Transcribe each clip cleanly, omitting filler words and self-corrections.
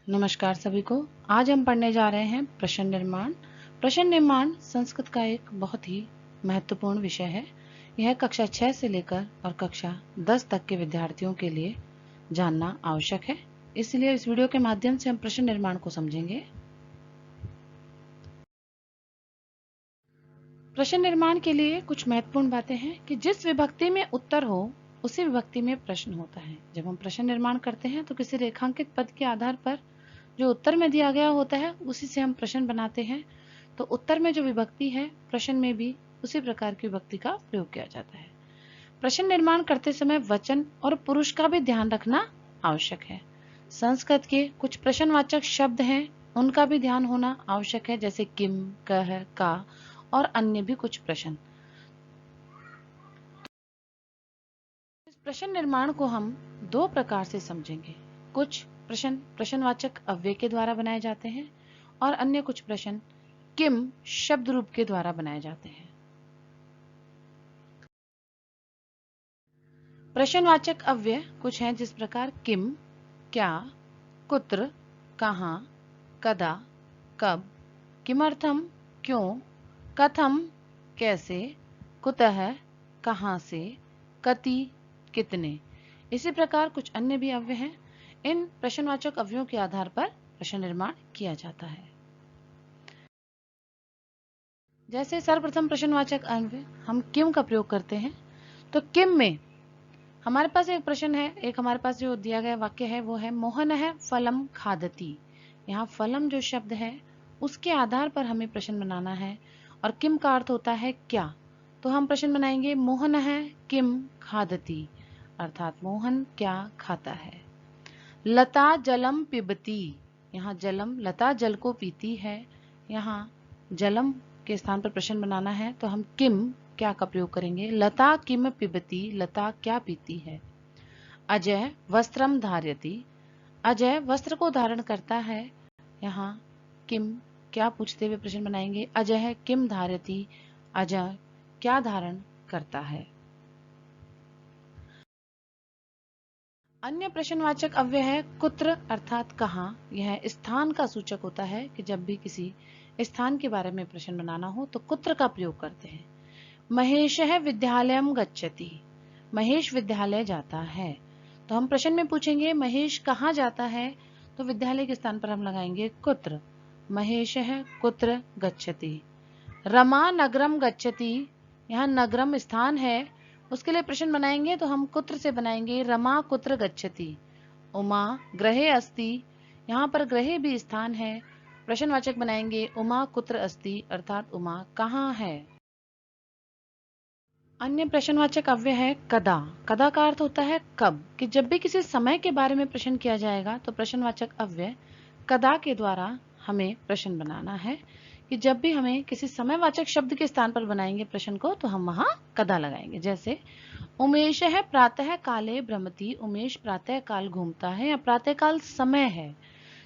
नमस्कार सभी को। आज हम पढ़ने जा रहे हैं प्रश्न निर्माण। प्रश्न निर्माण संस्कृत का एक बहुत ही महत्वपूर्ण विषय है। यह कक्षा 6 से लेकर और कक्षा 10 तक के विद्यार्थियों के लिए जानना आवश्यक है। इसलिए इस वीडियो के माध्यम से हम प्रश्न निर्माण को समझेंगे। प्रश्न निर्माण के लिए कुछ महत्वपूर्ण बातें हैं कि जिस विभक्ति में उत्तर हो उसी विभक्ति में प्रश्न होता है। जब हम प्रश्न निर्माण करते हैं तो किसी रेखांकित पद के आधार पर जो उत्तर में दिया गया होता है उसी से हम प्रश्न बनाते हैं। तो उत्तर में जो विभक्ति है प्रश्न में भी उसी प्रकार की विभक्ति का प्रयोग किया जाता है। प्रश्न निर्माण करते समय वचन और पुरुष का भी ध्यान रखना आवश्यक है। संस्कृत के कुछ प्रश्नवाचक शब्द हैं उनका भी ध्यान होना आवश्यक है, जैसे किम, कह, का और अन्य भी कुछ प्रश्न। इस प्रश्न निर्माण को हम दो प्रकार से समझेंगे। कुछ प्रश्न प्रश्नवाचक अव्यय के द्वारा बनाए जाते हैं और अन्य कुछ प्रश्न किम शब्द रूप के द्वारा बनाए जाते हैं। प्रश्नवाचक अव्यय कुछ हैं जिस प्रकार किम, क्या, कुत्र, कहाँ, कदा, कब, किमर्थम, क्यों, कथम, कैसे, कुतः, कहाँ से, कति, कितने। इसी प्रकार कुछ अन्य भी अव्यय हैं। इन प्रश्नवाचक अव्ययों के आधार पर प्रश्न निर्माण किया जाता है। जैसे सर्वप्रथम प्रश्नवाचक अव्यय हम किम का प्रयोग करते हैं। तो किम में हमारे पास एक प्रश्न है, एक हमारे पास जो दिया गया वाक्य है वो है मोहन है फलम खादती। यहाँ फलम जो शब्द है उसके आधार पर हमें प्रश्न बनाना है और किम का अर्थ होता है क्या। तो हम प्रश्न बनाएंगे मोहन है किम खादती, अर्थात मोहन क्या खाता है। लता जलम पिबती, यहाँ जलम लता जल को पीती है। यहाँ जलम के स्थान पर प्रश्न बनाना है तो हम किम क्या का प्रयोग करेंगे। लता किम पिबती, लता क्या पीती है। अजय वस्त्रम धार्यति, अजय वस्त्र को धारण करता है। यहाँ किम क्या पूछते हुए प्रश्न बनाएंगे। अजय किम धार्यति, अजय क्या धारण करता है। अन्य प्रश्नवाचक अव्यय है कुत्र अर्थात कहाँ। यह स्थान का सूचक होता है कि जब भी किसी स्थान के बारे में प्रश्न बनाना हो तो कुत्र का प्रयोग करते हैं। महेशः विद्यालयं गच्छति, महेश विद्यालय जाता है। तो हम प्रश्न में पूछेंगे महेश कहाँ जाता है, तो विद्यालय के स्थान पर हम लगाएंगे कुत्र। महेशः कुत्र गच्छति। रमा नगरम गच्छति, यहाँ नगरम स्थान है, उसके लिए प्रश्न बनाएंगे तो हम कुत्र से बनाएंगे रमा कुत्र गच्छति। उमा गृहे अस्ति, यहाँ पर गृहे भी स्थान है, प्रश्नवाचक बनाएंगे उमा कुत्र अस्ति, अर्थात उमा कहाँ है। अन्य प्रश्नवाचक अव्यय है कदा। कदा का अर्थ होता है कब, कि जब भी किसी समय के बारे में प्रश्न किया जाएगा तो प्रश्नवाचक अव्यय कदा के द्वारा हमें प्रश्न बनाना है। कि जब भी हमें किसी समयवाचक शब्द के स्थान पर बनाएंगे प्रश्न को तो हम वहां कदा लगाएंगे। जैसे उमेश है प्रातः काले भ्रमति, उमेश प्रातः काल घूमता है या प्रातः काल समय है।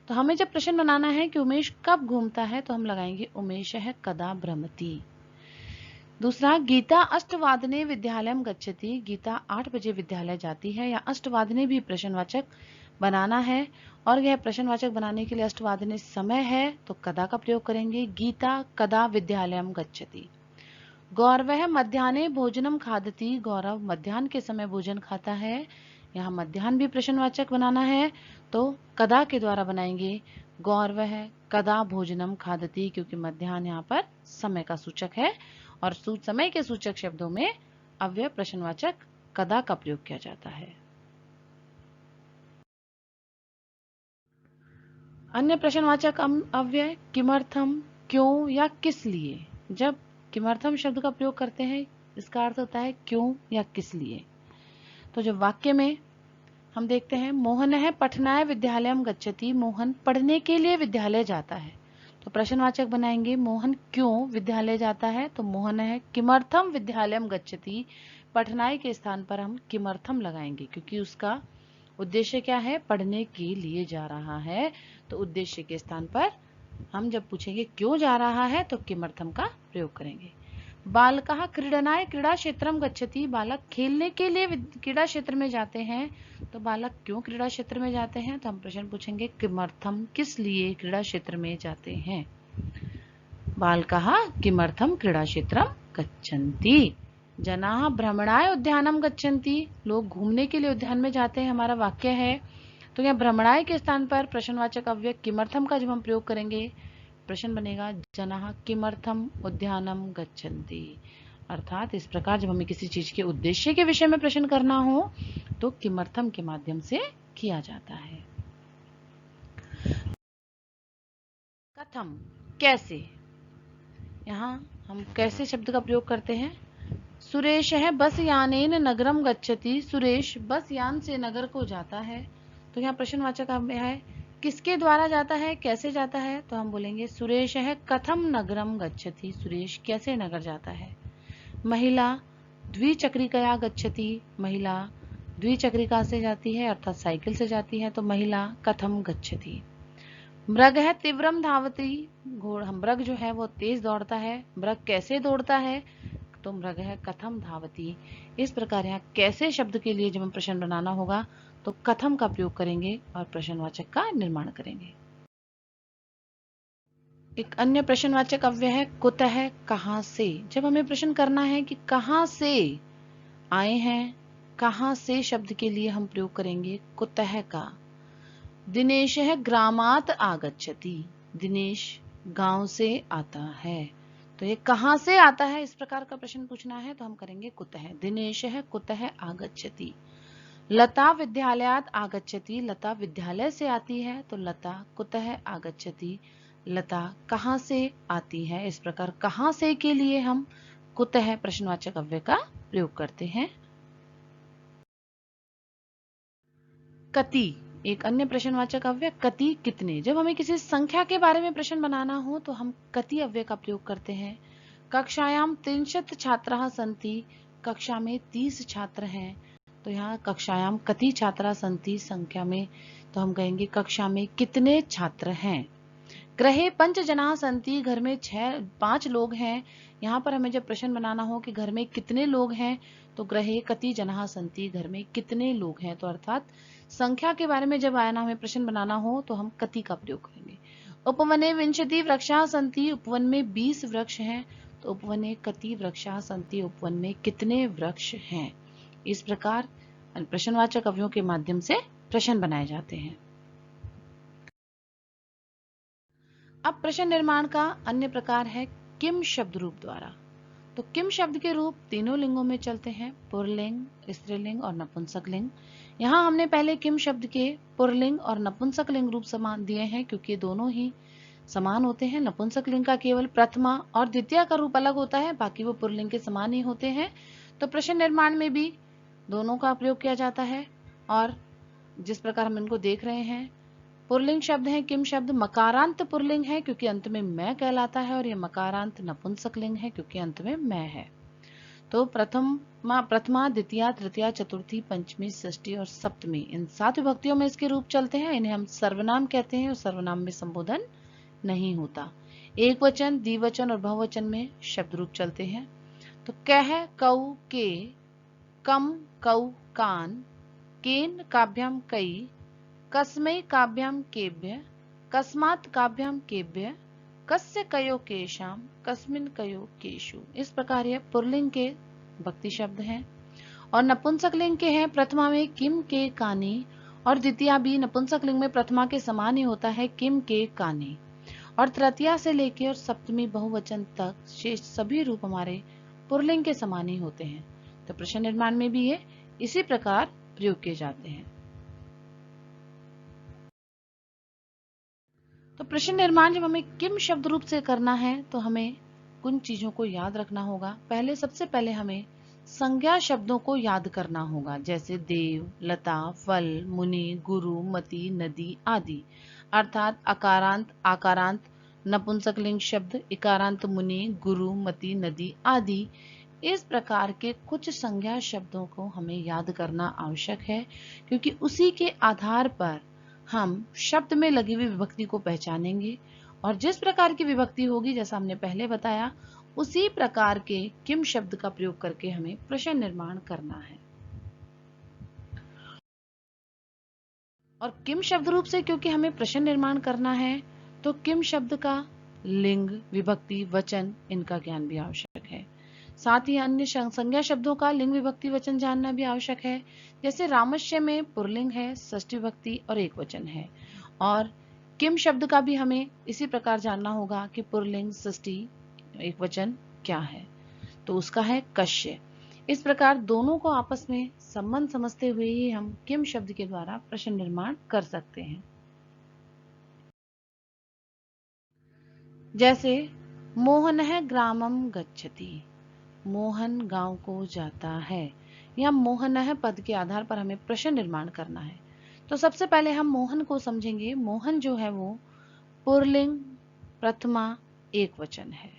तो हमें जब प्रश्न बनाना है कि उमेश कब घूमता है तो हम लगाएंगे उमेश है कदा भ्रमति। दूसरा गीता अष्टवादने विद्यालयम गच्छति, गीता 8 बजे विद्यालय जाती है। या अष्टवादने भी प्रश्नवाचक बनाना है और यह प्रश्नवाचक बनाने के लिए अष्टवादने समय है तो कदा का प्रयोग करेंगे। गीता कदा विद्यालयम गच्छति। गौरवः मध्याह्ने भोजनम खादति, गौरव मध्याह्न के समय भोजन खाता है। यहाँ मध्याह्न भी प्रश्नवाचक बनाना है तो कदा के द्वारा बनाएंगे गौरवः कदा भोजनम खादति, क्योंकि मध्याह्न यहाँ पर समय का सूचक है और समय के सूचक शब्दों में अव्यय प्रश्नवाचक कदा का प्रयोग किया जाता है। अन्य प्रश्नवाचक अव्यय किमर्थम, क्यों या किस लिए। जब किमर्थम शब्द का प्रयोग करते हैं इसका अर्थ होता है क्यों या किस लिए। तो जब वाक्य में हम देखते हैं मोहन है पठनाय विद्यालयम गच्छति, मोहन पढ़ने के लिए विद्यालय जाता है, तो प्रश्नवाचक बनाएंगे मोहन क्यों विद्यालय जाता है। तो मोहन है किमर्थम विद्यालयम गच्छति, पठनाय के स्थान पर हम किमर्थम लगाएंगे क्योंकि उसका उद्देश्य क्या है, पढ़ने के लिए जा रहा है। तो उद्देश्य के स्थान पर हम जब पूछेंगे क्यों जा रहा है तो किमर्थम का प्रयोग करेंगे। बालकः क्रीडनाय क्रीडा क्षेत्रम गच्छति, बालक खेलने के लिए क्रीडा क्षेत्र में जाते हैं। तो बालक क्यों क्रीडा क्षेत्र में जाते हैं, तो हम प्रश्न पूछेंगे किमर्थम, किस लिए क्रीडा क्षेत्र में जाते हैं। बालकः किमर्थम क्रीडा क्षेत्रम गच्छन्ति। जनाः भ्रमणाय उद्यानम गच्छन्ति, लोग घूमने के लिए उद्यान में जाते हैं, हमारा वाक्य है। तो यहाँ भ्रमणाय के स्थान पर प्रश्नवाचक अव्यय किमर्थम का जब हम प्रयोग करेंगे, प्रश्न बनेगा जनाः किमर्थम उद्यानम गच्छन्ति। अर्थात इस प्रकार जब हमें किसी चीज के उद्देश्य के विषय में प्रश्न करना हो तो किमर्थम के माध्यम से किया जाता है। कथम, कैसे, यहाँ हम कैसे शब्द का प्रयोग करते हैं। सुरेश है बस यानेन नगरम गच्छति, सुरेश बस यान से नगर को जाता है। तो यहाँ प्रश्नवाचक अव्यय है, किसके द्वारा जाता है, कैसे जाता है, तो हम बोलेंगे सुरेश है कथम नगरम गच्छति, सुरेश कैसे नगर जाता है। महिला द्विचक्रिकया गच्छति, महिला द्विचक्रिका से जाती है अर्थात साइकिल से जाती है, तो महिला कथम गच्छति। मृग है तीव्रम धावती, घोड़ा मृग जो है वो तेज दौड़ता है, मृग कैसे दौड़ता है, तो मृग है कथम धावती। इस प्रकार यहाँ कैसे शब्द के लिए जब हम प्रश्न बनाना होगा तो कथम का प्रयोग करेंगे और प्रश्नवाचक का निर्माण करेंगे। एक अन्य प्रश्नवाचक अव्यय है कुतः, कहां से। जब हमें प्रश्न करना है कि कहां से आए हैं, कहां से शब्द के लिए हम प्रयोग करेंगे कुतः का। दिनेश है ग्रामात आगच्छति, दिनेश गांव से आता है। तो ये कहां से आता है, इस प्रकार का प्रश्न पूछना है तो हम करेंगे कुतः। दिनेश है कुतः आगच्छति। लता विद्यालयात आगच्छति, लता विद्यालय से आती है, तो लता कुतः आगच्छति, लता कहां से आती है। इस प्रकार कहां से के लिए हम कुतः प्रश्नवाचक अव्यय का प्रयोग करते हैं। कति, एक अन्य प्रश्नवाचक अव्यय कति कितने। जब हमें किसी संख्या के बारे में प्रश्न बनाना हो तो हम कति अव्यय का प्रयोग करते हैं। कक्षायाम 300 छात्राः सन्ति, कक्षा में 30 छात्र हैं, तो यहाँ कक्षायाम कति छात्रा सन्ति संख्या में, तो हम कहेंगे कक्षा में कितने छात्र हैं। गृहे 5 जनाः सन्ति, घर में 5 लोग हैं। यहाँ पर हमें जब प्रश्न बनाना हो कि घर में कितने लोग हैं तो गृहे कति जनाः सन्ति, घर में कितने लोग हैं, तो अर्थात संख्या के बारे में जब आना हमें प्रश्न बनाना हो तो हम कति का प्रयोग करेंगे। उपवने 20 वृक्षाः सन्ति, उपवन में 20 वृक्ष हैं, तो उपवने कति वृक्षाः सन्ति, उपवन में कितने वृक्ष हैं। इस प्रकार प्रश्नवाचक अवयवों के माध्यम से प्रश्न बनाए जाते हैं। अब प्रश्न निर्माण का अन्य प्रकार है किम शब्द रूप द्वारा। तो किम शब्द के रूप तीनों लिंगों में चलते हैं, पुल्लिंग, स्त्रीलिंग और नपुंसकलिंग। यहाँ हमने पहले किम शब्द के पुल्लिंग और नपुंसकलिंग रूप समान दिए हैं क्योंकि दोनों ही समान होते हैं। नपुंसकलिंग का केवल प्रथमा और द्वितीय का रूप अलग होता है, बाकी वो पुल्लिंग के समान ही होते हैं। तो प्रश्न निर्माण में भी दोनों का प्रयोग किया जाता है और जिस प्रकार हम इनको देख रहे हैं, पुल्लिंग शब्द है किम शब्द, मकारांत पुल्लिंग है क्योंकि अंत में मैं कहलाता है, और ये मकारांत नपुंसकलिंग है क्योंकि अंत में मैं है। तो प्रथमा द्वितीया तृतीया चतुर्थी पंचमी षष्ठी और सप्तमी, इन 7 विभक्तियों में इसके रूप चलते हैं। इन्हें हम सर्वनाम कहते हैं और सर्वनाम में संबोधन नहीं होता। एक वचन, द्विवचन और बहुवचन में शब्द रूप चलते हैं। तो कह, कऊ, के, कम, कऊ, कान, केन काभ्याम कई, कस्मै काभ्याम केभ्य, कस्मात् काभ्याम केभ्य, कस्य कयो केशाम, कस्मिन् कयो केशु। इस प्रकार यह पुल्लिंग के भक्ति शब्द हैं और नपुंसकलिंग के हैं प्रथमा में किम के कानी, और द्वितीया भी नपुंसकलिंग में प्रथमा के समान ही होता है किम के कानी, और तृतीया से लेकर और सप्तमी बहुवचन तक शेष सभी रूप हमारे पुल्लिंग के समान ही होते हैं। तो प्रश्न निर्माण में भी ये इसी प्रकार प्रयोग किए जाते हैं। तो प्रश्न निर्माण जब हमें किम शब्द रूप से करना है तो हमें कुछ चीजों को याद रखना होगा। सबसे पहले हमें संज्ञा शब्दों को याद करना होगा, जैसे देव, लता, फल, मुनि, गुरु, मति, नदी आदि। अर्थात अकारांत, आकारांत, नपुंसकलिंग शब्द, इकारांत मुनि, गुरु, मति, नदी आदि। इस प्रकार के कुछ संज्ञा शब्दों को हमें याद करना आवश्यक है क्योंकि उसी के आधार पर हम शब्द में लगी हुई विभक्ति को पहचानेंगे और जिस प्रकार की विभक्ति होगी, जैसा हमने पहले बताया, उसी प्रकार के किम शब्द का प्रयोग करके हमें प्रश्न निर्माण करना है। और किम शब्द रूप से क्योंकि हमें प्रश्न निर्माण करना है, तो किम शब्द का लिंग, विभक्ति, वचन इनका ज्ञान भी आवश्यक है। साथ ही अन्य संज्ञा शब्दों का लिंग, विभक्ति, वचन जानना भी आवश्यक है। जैसे रामस्य में पुल्लिंग है, षष्ठी विभक्ति और एक वचन है। और किम शब्द का भी हमें इसी प्रकार जानना होगा कि पुल्लिंग, षष्ठी, एक वचन क्या है। तो उसका है कश्य। इस प्रकार दोनों को आपस में संबंध समझते हुए ही हम किम शब्द के द्वारा प्रश्न निर्माण कर सकते हैं। जैसे मोहनः ग्रामं गच्छति, मोहन गांव को जाता है। या मोहनः पद के आधार पर हमें प्रश्न निर्माण करना है। तो सबसे पहले हम मोहन को समझेंगे। मोहन जो है वो पुल्लिंग प्रथमा एक वचन है।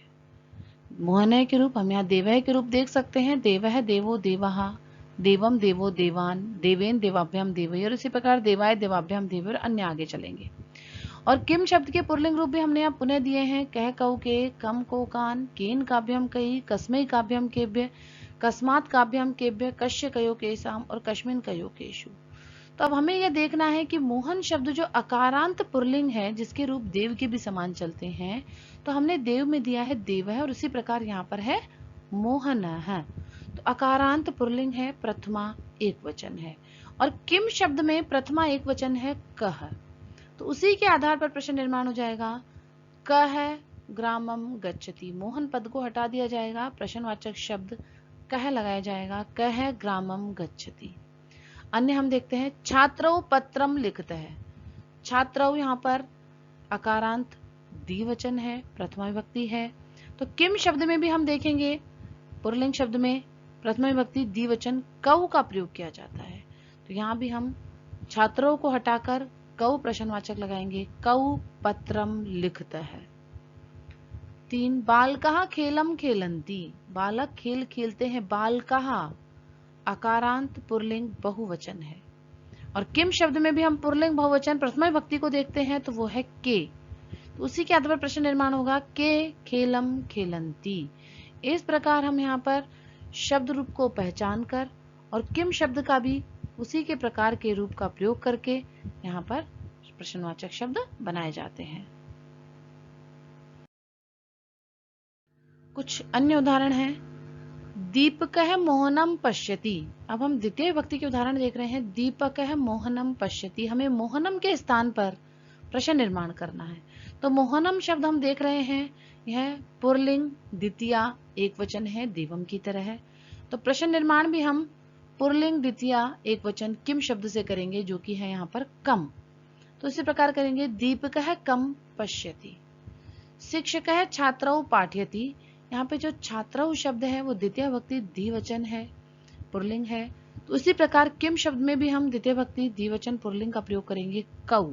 मोहनः के रूप हम यहाँ देवः के रूप देख सकते हैं। देवः, देवो, देवः, देवम, देवो, देवान, देवेन, देवाभ्याम, देवै, और इसी प्रकार देवाय, देवाभ्याम, देवै, और अन्य आगे चलेंगे। और किम शब्द के पुल्लिंग रूप भी हमने यहाँ पुनः दिए हैं। कह, कऊ, के, कम, को, कान, केन काभ्यम कई, कस्मै काभ्यम केभ्य, कस्मात काभ्यम केभ्य, कश्य कयो केसाम, और कश्मिन कयो केशु। तो अब हमें यह देखना है कि मोहन शब्द जो अकारांत पुल्लिंग है, जिसके रूप देव के भी समान चलते हैं, तो हमने देव में दिया है देवः, और उसी प्रकार यहाँ पर है मोहनः। तो अकारांत पुल्लिंग है, प्रथमा एक वचन है। और किम शब्द में प्रथमा एक वचन है कह। तो उसी के आधार पर प्रश्न निर्माण हो जाएगा। कह ग्रामम गच्छति, मोहन पद को हटा दिया जाएगा, प्रश्नवाचक शब्द कह लगाया जाएगा। कह ग्रामम गच्छति। अन्य हम देखते हैं छात्रौ पत्रम लिखते हैं। छात्रौ यहाँ पर अकारांत द्विवचन है, प्रथमा विभक्ति है। तो किम शब्द में भी हम देखेंगे पुल्लिंग शब्द में प्रथमा विभक्ति द्विवचन कऊ का प्रयोग किया जाता है। तो यहाँ भी हम छात्रों को हटाकर कऊ प्रश्नवाचक लगाएंगे। कऊ पत्रम लिखता है। 3 बालकः खेलम खेलन्ति, बालक खेल खेलते हैं। बालकः अकारांत पुल्लिंग बहुवचन है। और किम शब्द में भी हम पुल्लिंग बहुवचन प्रथमा विभक्ति को देखते हैं, तो वो है के। तो उसी के आधार पर प्रश्न निर्माण होगा। के खेलम खेलन्ति। इस प्रकार हम यहाँ पर शब्द रूप को पहचान कर और किम शब्द का भी उसी के प्रकार के रूप का प्रयोग करके यहाँ पर प्रश्नवाचक शब्द बनाए जाते हैं। कुछ अन्य उदाहरण हैं। दीपकः मोहनम पश्यति। अब हम द्वितीय विभक्ति के उदाहरण देख रहे हैं। दीपकः मोहनम पश्यति, हमें मोहनम के स्थान पर प्रश्न निर्माण करना है। तो मोहनम शब्द हम देख रहे हैं, यह पुल्लिंग द्वितीया एक वचन है, देवम की तरह है। तो प्रश्न निर्माण भी हम पुल्लिंग द्वितीया एक वचन किम शब्द से करेंगे, जो कि है यहाँ पर कम। तो इसी प्रकार करेंगे। दीपकः कम पश्यति। शिक्षकः छात्रौ पाठयति। यहाँ पे जो छात्रौ शब्द है वो द्वितीय विभक्ति द्विवचन है, पुल्लिंग है। तो उसी प्रकार किम शब्द में भी हम द्वितीय विभक्ति द्विवचन पुल्लिंग का प्रयोग करेंगे, कऊ।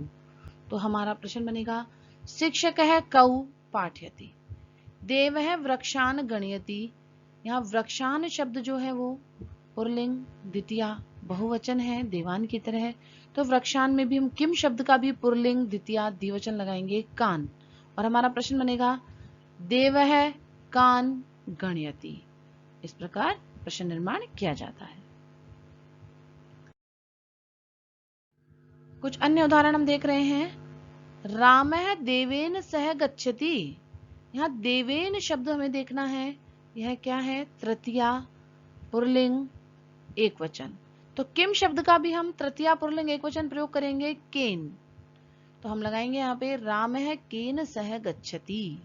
तो हमारा प्रश्न बनेगा शिक्षकः कऊ पाठयति। देवः वृक्षान गणयति। यहाँ वृक्षान शब्द जो है वो पुल्लिंग द्वितीया बहुवचन है, देवान की तरह है। तो वृक्षान में भी हम किम शब्द का भी पुल्लिंग द्वितीया द्विवचन लगाएंगे, कान। और हमारा प्रश्न बनेगा देवः कान गणयति। इस प्रकार प्रश्न निर्माण किया जाता है। कुछ अन्य उदाहरण हम देख रहे हैं। रामः देवेन सह गच्छति। यहाँ देवेन शब्द हमें देखना है, यह क्या है? तृतीया पुल्लिंग एक वचन। तो किम शब्द का भी हम तृतीया पुल्लिंग एक वचन प्रयोग करेंगे, केन। तो हम लगाएंगे यहाँ पे रामः केन सह गच्छति।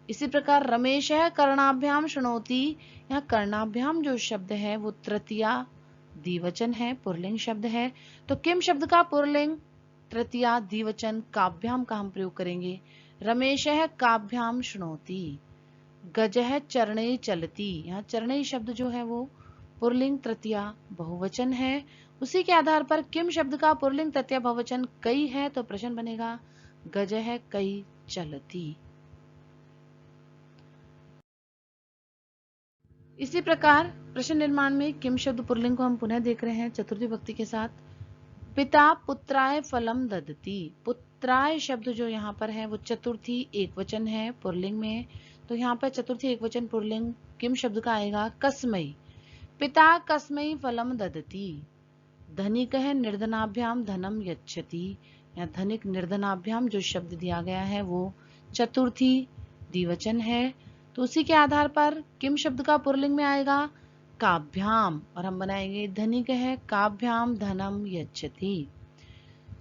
इसी प्रकार रमेशः कर्णाभ्याम शृणोति। यहाँ कर्णाभ्याम जो शब्द है वो तृतीया द्विवचन है, पुल्लिंग शब्द है। तो किम शब्द का पुल्लिंग तृतीया द्विवचन काभ्याम का हम प्रयोग करेंगे। रमेशः काभ्याम शृणोति। गजः चरणे चलति। यहाँ चरणे शब्द जो है वो पुल्लिंग तृतीया बहुवचन है। उसी के आधार पर किम शब्द का पुल्लिंग तृतीया बहुवचन कई है। तो प्रश्न बनेगा गजः कई चलति। इसी प्रकार प्रश्न निर्माण में किम शब्द पुल्लिंग को हम पुनः देख रहे हैं चतुर्थी विभक्ति के साथ। पिता पुत्राय फलम ददति। पुत्राय शब्द जो यहाँ पर है वो चतुर्थी एक वचन है, पुल्लिंग में। तो यहाँ पर चतुर्थी एकवचन पुल्लिंग किम शब्द का आएगा कस्मई। पिता कस्मई फलम ददति। धनिक है निर्धनाभ्याम धनम यच्छति, या धनिक निर्धनाभ्याम जो शब्द दिया गया है वो चतुर्थी द्विवचन है, तो उसी के आधार पर किम शब्द का पुल्लिंग में आएगा काभ्याम, और हम बनाएंगे धनिक है काभ्याम धनम यच्छति।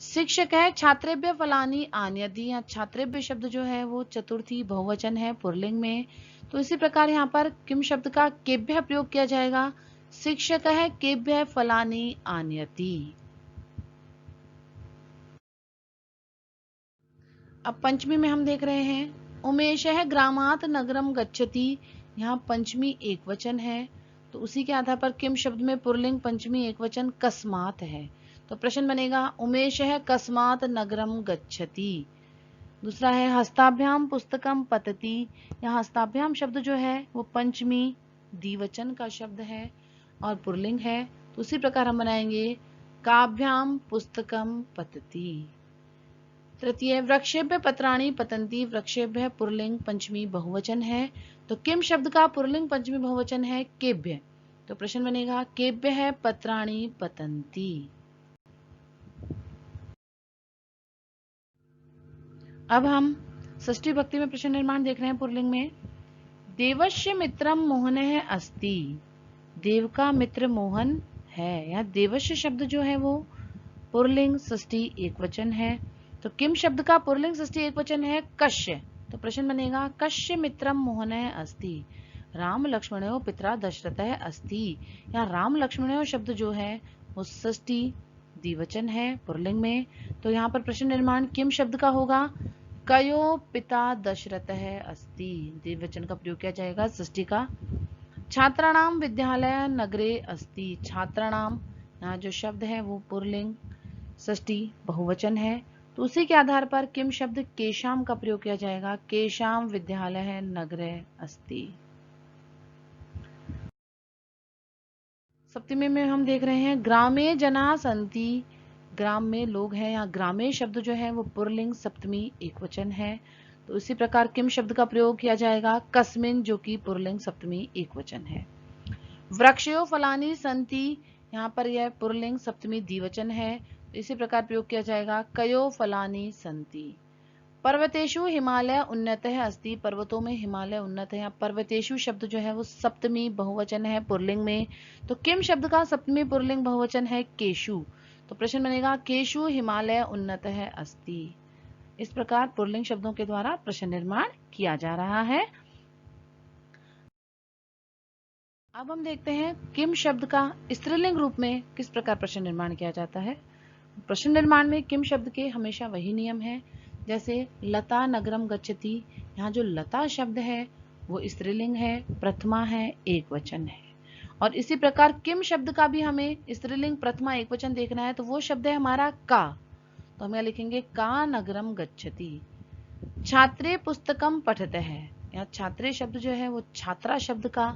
शिक्षक है छात्रेभ्य फलानी आनयति, या छात्रेभ्य शब्द जो है वो चतुर्थी बहुवचन है पुल्लिंग में, तो इसी प्रकार यहाँ पर किम शब्द का केभ्य प्रयोग किया जाएगा। शिक्षक है केभ्य फलानी आनयति। अब पंचमी में हम देख रहे हैं उमेश है ग्रामात नगरम गच्छति, यहाँ पंचमी एकवचन है, तो उसी के आधार पर किम शब्द में पुल्लिंग पंचमी एकवचन कस्मात है, तो प्रश्न बनेगा उमेश है कस्मात नगरम गच्छति। दूसरा है हस्ताभ्याम पुस्तकम पतति, यहाँ हस्ताभ्याम शब्द जो है वो पंचमी द्विवचन का शब्द है और पुल्लिंग है, तो उसी प्रकार हम बनाएंगे काभ्याम पुस्तकम पतति। तृतीय वृक्षेभ्य पत्राणि पतन्ति, वृक्षेभ्य पुल्लिंग पंचमी बहुवचन है, तो किम शब्द का पुल्लिंग पंचमी बहुवचन है केभ्य, तो प्रश्न बनेगा केभ्य है पत्राणि पतन्ति। अब हम षष्ठी भक्ति में प्रश्न निर्माण देख रहे हैं पुल्लिंग में। देवस्य मित्रम मोहनः अस्ति, देव का मित्र मोहन है, या देवस्य शब्द जो है वो पुल्लिंग षष्ठी एकवचन है, तो किम शब्द का पुल्लिंग षष्ठी एकवचन है कश्य, तो प्रश्न बनेगा कश्य मित्रम मोहनः अस्ति। राम लक्ष्मणयो पित्रा दशरथः अस्ति, या राम लक्ष्मणयो शब्द जो है वो षष्ठी द्विवचन है पुल्लिंग में, तो यहाँ पर प्रश्न निर्माण किम शब्द का होगा कयो पिता दशरथः अस्ति, द्विवचन का प्रयोग किया जाएगा षष्ठी का। छात्राणाम विद्यालय नगरे अस्ति, छात्राणाम यहाँ जो शब्द है वो पुल्लिंग षष्ठी बहुवचन है, तो उसी के आधार पर किम शब्द केशाम का प्रयोग किया जाएगा केशाम विद्यालय नगरे अस्ति। सप्तमी में हम देख रहे हैं ग्रामे जना सन्ति, ग्राम में लोग हैं, या ग्रामे शब्द जो है वो पुल्लिंग सप्तमी एकवचन है, तो इसी प्रकार किम शब्द का प्रयोग किया जाएगा कस्मिन जो कि पुल्लिंग सप्तमी एकवचन है। वृक्षयो फलानि सन्ति, यहाँ पर यह पुल्लिंग सप्तमी द्विवचन है, तो इसी प्रकार प्रयोग किया जाएगा कयो फलानि सन्ति। पर्वतेषु हिमालय उन्नतः अस्ति, पर्वतों में हिमालय उन्नत है, पर्वतेषु शब्द जो है वो सप्तमी बहुवचन है पुल्लिंग में, तो किम शब्द का सप्तमी पुल्लिंग बहुवचन है केशु, तो प्रश्न बनेगा केशु हिमालय उन्नतः अस्ति। इस प्रकार पुल्लिंग शब्दों के द्वारा प्रश्न निर्माण किया जा रहा है। अब हम देखते हैं किम शब्द का स्त्रीलिंग रूप में किस प्रकार प्रश्न निर्माण किया जाता है। प्रश्न निर्माण में किम शब्द के हमेशा वही नियम है, जैसे लता नगरम गच्छति, यहाँ जो लता शब्द है वो स्त्रीलिंग है, प्रथमा है, एकवचन है, और इसी प्रकार किम शब्द का भी हमें स्त्रीलिंग प्रथमा एकवचन देखना है, तो वो शब्द है हमारा का, तो हम यहाँ लिखेंगे का नगरम गच्छति। छात्रे पुस्तकम पठते है, यहाँ छात्रे शब्द जो है वो छात्रा शब्द का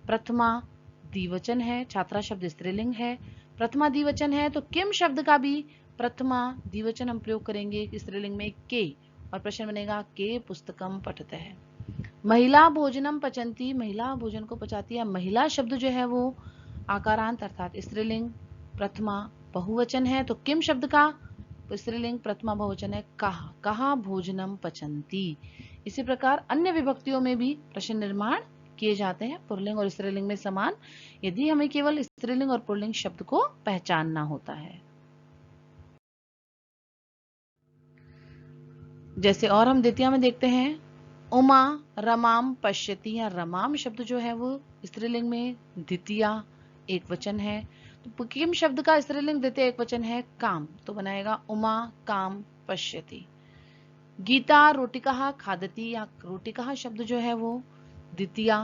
प्रथमा द्विवचन है, छात्रा शब्द स्त्रीलिंग है, प्रथमा द्विवचन है, तो किम शब्द का भी प्रथमा द्विवचन हम प्रयोग करेंगे स्त्रीलिंग में के, और प्रश्न बनेगा के पुस्तकम पठते है। महिला भोजनम पचंती, महिला भोजन को पचाती है, महिला शब्द जो है वो आकारांत अर्थात स्त्रीलिंग प्रथमा बहुवचन है, तो किम शब्द का स्त्रीलिंग प्रथमा बहुवचन है कहा, कहा भोजनम पचंती। इसी प्रकार अन्य विभक्तियों में भी प्रश्न निर्माण किए जाते हैं पुल्लिंग और स्त्रीलिंग में समान, यदि हमें केवल स्त्रीलिंग और पुल्लिंग शब्द को पहचानना होता है। जैसे और हम द्वितीया में देखते हैं उमा रमाम पश्यति, या रमाम शब्द जो है वो स्त्रीलिंग में द्वितीया एकवचन है, तो किम शब्द का स्त्रीलिंग द्वितीय एकवचन है काम, तो बनाएगा उमा काम पश्यति। गीता रोटिका खादती, या रोटिका शब्द जो है वो द्वितीया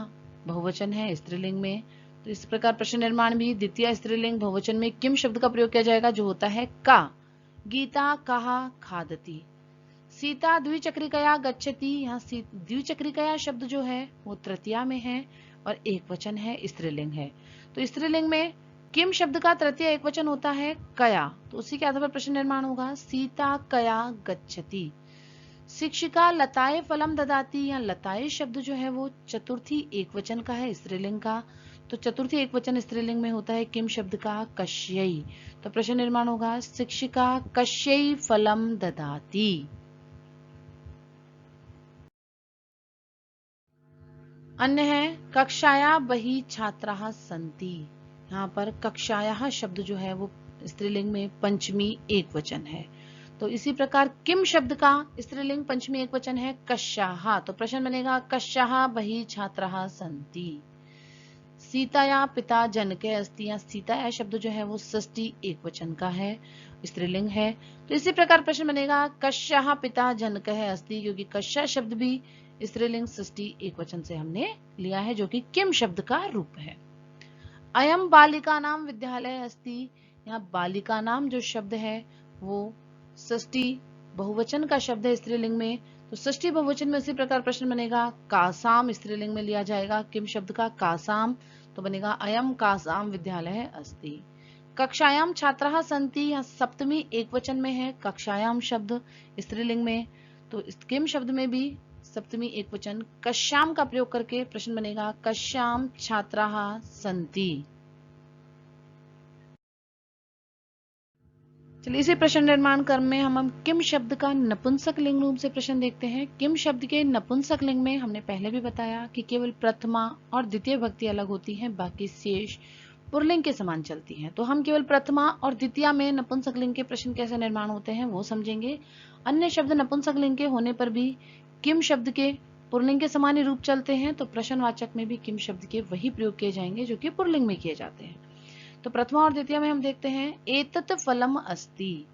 बहुवचन है स्त्रीलिंग में, तो इस प्रकार प्रश्न निर्माण भी द्वितीय स्त्रीलिंग बहुवचन में किम शब्द का प्रयोग किया जाएगा जो होता है का। गीता कहा खादती। सीता द्विचक्रिकया गच्छति, यहाँ द्विचक्रिकया शब्द जो है वो तृतीया में है और एकवचन है, स्त्रीलिंग है, तो स्त्रीलिंग में किम शब्द का तृतीय एकवचन होता है कया, तो उसी के आधार पर प्रश्न निर्माण होगा सीता कया गच्छति। शिक्षिका लताए फलम ददाती, या लताए शब्द जो है वो चतुर्थी एकवचन का है, स्त्रीलिंग का। तो चतुर्थी एकवचन स्त्रीलिंग में होता है किम शब्द का कश्यई। तो प्रश्न निर्माण होगा शिक्षिका कश्यई फलम ददाती। अन्य है कक्षाया बहि छात्राः सन्ति। यहाँ पर कक्षाया शब्द जो है वो स्त्रीलिंग में पंचमी एकवचन है। तो इसी प्रकार किम शब्द का स्त्रीलिंग पंचमी एकवचन है कश्याः। तो प्रश्न बनेगा कश्याः बहि छात्राः सन्ति। सीताया पिता जनके अस्ति, या सीताया शब्द जो है वो षष्ठी एकवचन का है, स्त्रीलिंग है। तो इसी प्रकार प्रश्न बनेगा कश्याः पिता जनकः अस्ति, क्योंकि कश्या शब्द भी स्त्रीलिंग षष्ठी एकवचन से हमने लिया है, जो कि किम शब्द का रूप है। अयम बालिका नाम विद्यालय अस्ति, यहाँ बालिका नाम जो शब्द है वो षष्ठी बहुवचन का शब्द है स्त्रीलिंग में। तो षष्ठी बहुवचन में इसी प्रकार प्रश्न बनेगा कासाम स्त्रीलिंग में लिया जाएगा किम शब्द का कासाम। तो बनेगा अयम कासाम विद्यालय अस्ति। कक्षायाम छात्राः सन्ति, यहाँ सप्तमी एकवचन में है कक्षायाम शब्द स्त्रीलिंग में। तो किम शब्द में भी सप्तमी एकवचन कश्याम का प्रयोग करके प्रश्न बनेगा कश्याम छात्राः सन्ति। चलिए इसी प्रश्न निर्माण क्रम में हम किम शब्द का नपुंसक लिंग रूप से प्रश्न देखते हैं। किम शब्द के नपुंसक लिंग में हमने पहले भी बताया कि केवल प्रथमा और द्वितीय भक्ति अलग होती है, बाकी शेष पुल्लिंग के समान चलती है। तो हम केवल प्रथमा और द्वितीय में नपुंसक लिंग के प्रश्न कैसे निर्माण होते हैं वो समझेंगे। अन्य शब्द नपुंसक लिंग के होने पर भी किम शब्द के पुल्लिंग के समान ही रूप चलते हैं, तो प्रश्नवाचक में भी किम शब्द के वही प्रयोग किए जाएंगे जो कि पुल्लिंग में किए जाते हैं। तो प्रथमा और द्वितीय में हम देखते हैं एतत् फलम अस्ति।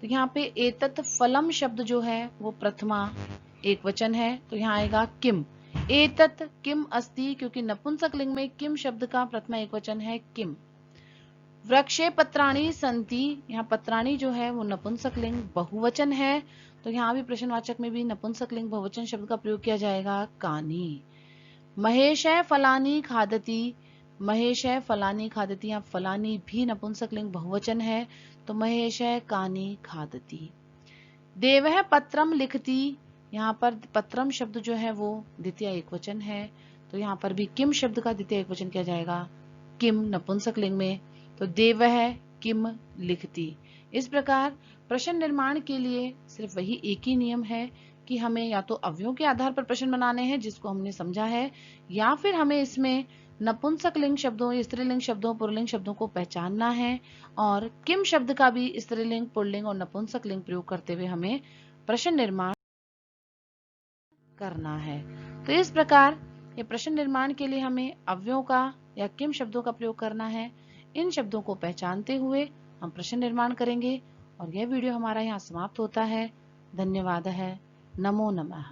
तो यहाँ पे एतत् फलम शब्द जो है वो प्रथमा एकवचन है, तो यहाँ आएगा किम। एतत् किम अस्ति, क्योंकि नपुंसक लिंग में किम शब्द का प्रथमा एकवचन है किम। वृक्षे पत्राणि सन्ति, यहाँ पत्राणि जो है वो नपुंसक लिंग बहुवचन है, तो यहाँ भी प्रश्नवाचक में भी नपुंसक लिंग बहुवचन शब्द का प्रयोग किया जाएगा कानी। महेश है फलानी खादती, महेश है फलानी खादती, यहाँ फलानी भी नपुंसक लिंग बहुवचन है, तो महेश है कानी खादती। देव है पत्रम लिखती, यहाँ पर पत्रम शब्द जो है वो द्वितीय एकवचन है, तो यहाँ पर भी किम शब्द का द्वितीय एकवचन किया जाएगा किम नपुंसक लिंग में। तो देव है किम लिखती। इस प्रकार प्रश्न निर्माण के लिए सिर्फ वही एक ही नियम है कि हमें या तो अवयवों के आधार पर प्रश्न बनाने हैं जिसको हमने समझा है, या फिर हमें इसमें नपुंसक लिंग शब्दों, स्त्रीलिंग शब्दों, पुल्लिंग शब्दों को पहचानना है, और किम शब्द का भी स्त्रीलिंग, पुल्लिंग और नपुंसक लिंग प्रयोग करते हुए हमें प्रश्न निर्माण करना है। तो इस प्रकार ये प्रश्न निर्माण के लिए हमें अवयवों का या किम शब्दों का प्रयोग करना है। इन शब्दों को पहचानते हुए हम प्रश्न निर्माण करेंगे। और यह वीडियो हमारा यहाँ समाप्त होता है। धन्यवाद है। नमो नमः।